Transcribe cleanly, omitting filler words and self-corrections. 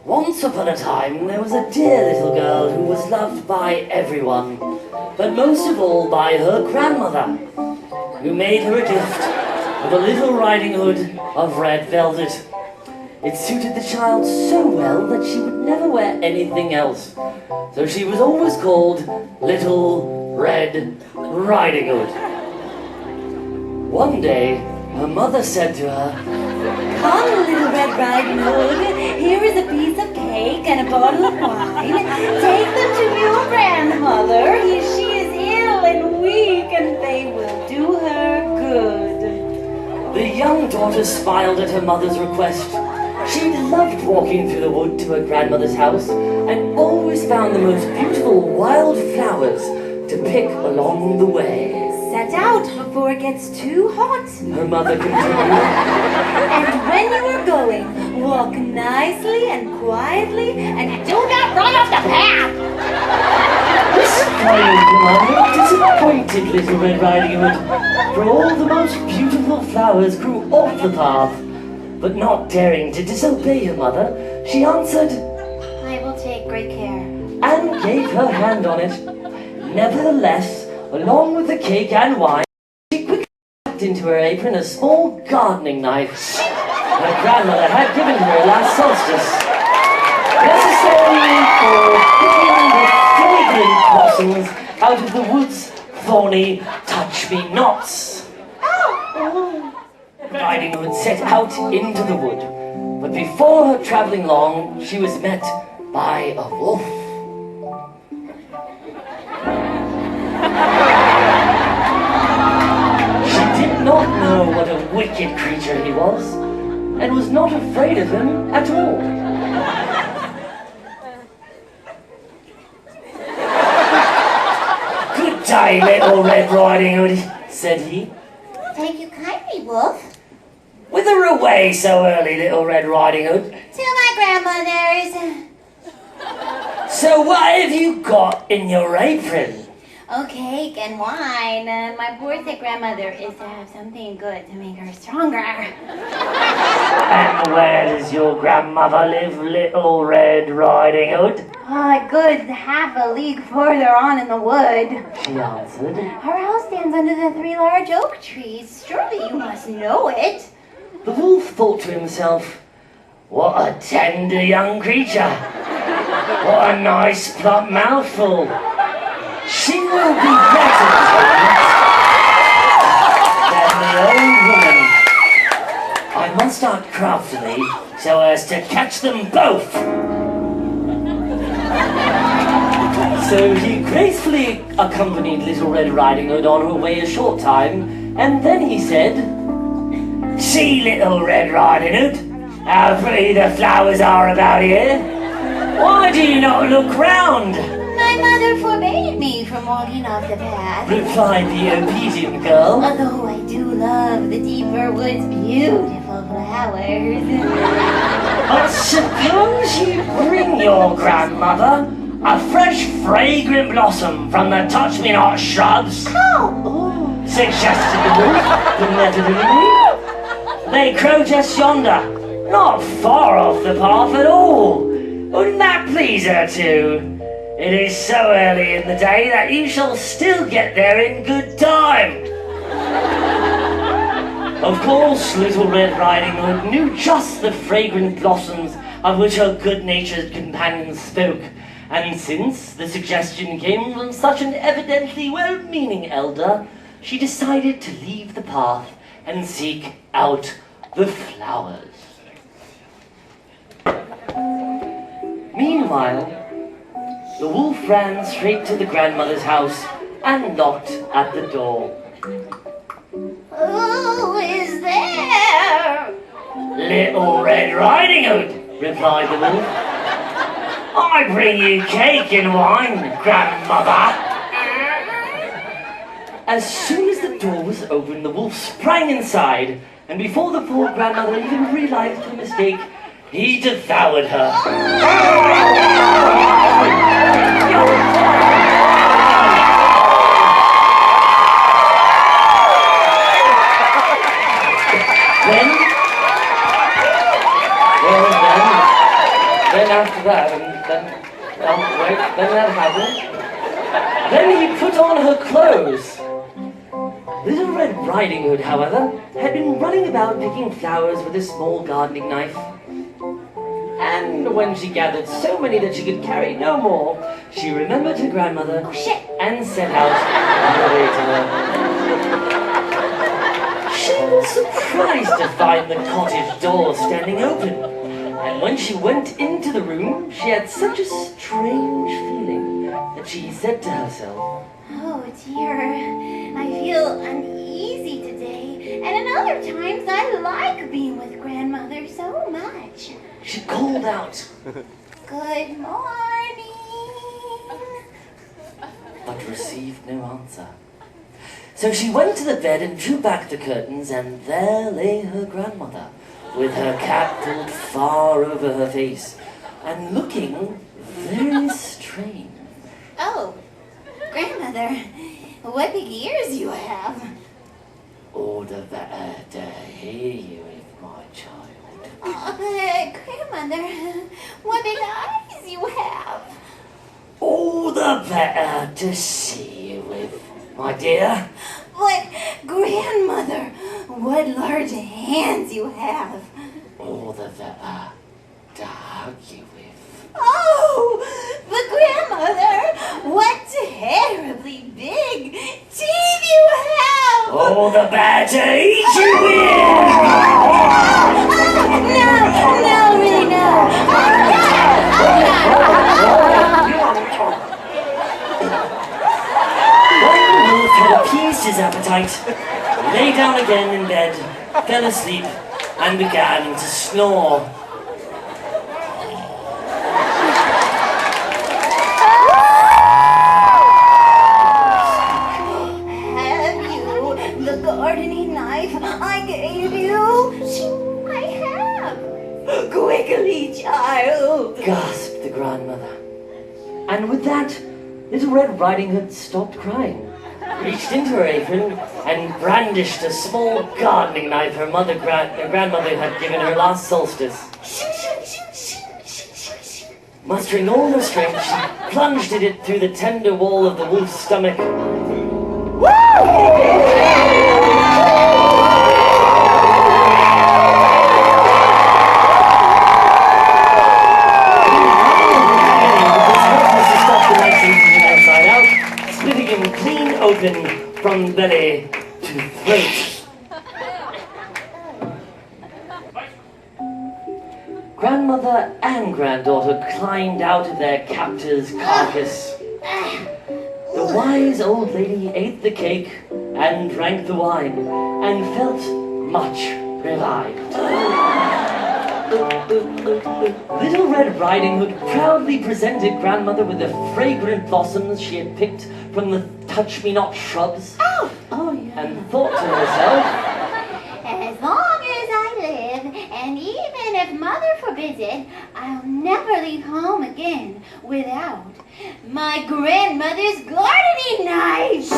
Once upon a time, there was a dear little girl who was loved by everyone, but most of all by her grandmother, who made her a gift of a little riding hood of red velvet. It suited the child so well that she would never wear anything else, so she was always called Little Red Riding Hood. One day, her mother said to her, "Come, Little Red Riding Hood, here is a piece of cake and a bottle of wine. Take them to your grandmother. She is ill and weak, and they will do her good." The young daughter smiled at her mother's request. She loved walking through the wood to her grandmother's house and always found the most beautiful wild flowers to pick along the way. "Set out before it gets too hot," her mother continued. "And when you are going, walk nicely and quietly and do not run off the path." This kind command disappointed Little Red Riding Hood, for all the most beautiful flowers grew off the path. But not daring to disobey her mother, she answered, "I will take great care," and gave her hand on it. Nevertheless, along with the cake and wine, she quickly tucked into her apron a small gardening knife her grandmother had given her last solstice, necessary for picking the fragrant blossoms out of the wood's thorny touch-me-nots. Riding Hood set out into the wood, but before her traveling long, she was met by a wolf. She did not know what a wicked creature he was, and was not afraid of him at all. "Good day, Little Red Riding Hood," said he. "Thank you kindly, Wolf." "Whither away so early, Little Red Riding Hood?" "To my grandmother's." "So what have you got in your apron?" "Oh, cake and wine. My poor sick grandmother is to have something good to make her stronger." "And where does your grandmother live, Little Red Riding Hood?" "A good half a league further on in the wood," she answered. "Her house stands under the 3 large oak trees. Surely you must know it." The wolf thought to himself, "What a tender young creature! What a nice plump mouthful! She will be better than the old woman. I must act craftily so as to catch them both." So he gracefully accompanied Little Red Riding Hood on her way a short time, and then he said, "See, Little Red Riding Hood, how pretty the flowers are about here. Why do you not look round?" "My mother forbade me from walking off the path," replied the obedient girl. "although I do love the deeper wood's beautiful flowers." "But suppose you bring your grandmother a fresh fragrant blossom from the touch-me-not shrubs?" "Oh!" suggested the wolf benevolently. "They grow just yonder, not far off the path at all. Wouldn't that please her too? It is so early in the day that you shall still get there in good time." Of course, Little Red Riding Hood knew just the fragrant blossoms of which her good-natured companions spoke, and since the suggestion came from such an evidently well-meaning elder, she decided to leave the path and seek out the flowers. Meanwhile, the wolf ran straight to the grandmother's house and knocked at the door. "Who is there?" "Little Red Riding Hood," replied the wolf. "I bring you cake and wine, grandmother." As soon as the door was opened, the wolf sprang inside, and before the poor grandmother even realized her mistake, he devoured her. Then that, and then, wait, then that happened. Then he put on her clothes. Little Red Riding Hood, however, had been running about picking flowers with a small gardening knife. And when she gathered so many that she could carry no more, she remembered her grandmother and set out on her way to her. She was surprised to find the cottage door standing open. And when she went into the room, she had such a strange feeling that she said to herself, "Oh dear, I feel uneasy today, and at other times I like being with grandmother so much." She called out, "Good morning." but received no answer. So she went to the bed and drew back the curtains, and there lay her grandmother, with her cap pulled far over her face, and looking very strange. "Oh, grandmother, what big ears you have." All the better to hear you, my child. Grandmother, what big eyes you have. All the better to see you with, my dear. But grandmother, what large hands you have. All the better to hug you with. Oh, but grandmother, what terribly big teeth you have. All the better to eat you with. No, really no. One wolf had appeased his appetite, lay down again in bed, fell asleep, and began to snore. Have you the gardening knife I gave you? I have. Quickly, child. Gasped the grandmother. And with that, Little Red Riding Hood stopped crying, reached into her apron, and brandished a small gardening knife her grandmother had given her last solstice. Mustering all her strength, she plunged it through the tender wall of the wolf's stomach. Splitting him clean open from belly to throat. Grandmother and granddaughter climbed out of their captor's carcass. The wise old lady ate the cake and drank the wine and felt much revived. Little Red Riding Hood proudly presented grandmother with the fragrant blossoms she had picked from the touch-me-not shrubs. Oh yeah. And thought to herself, As long as I live, and even if mother forbids it, I'll never leave home again without my grandmother's gardening knife.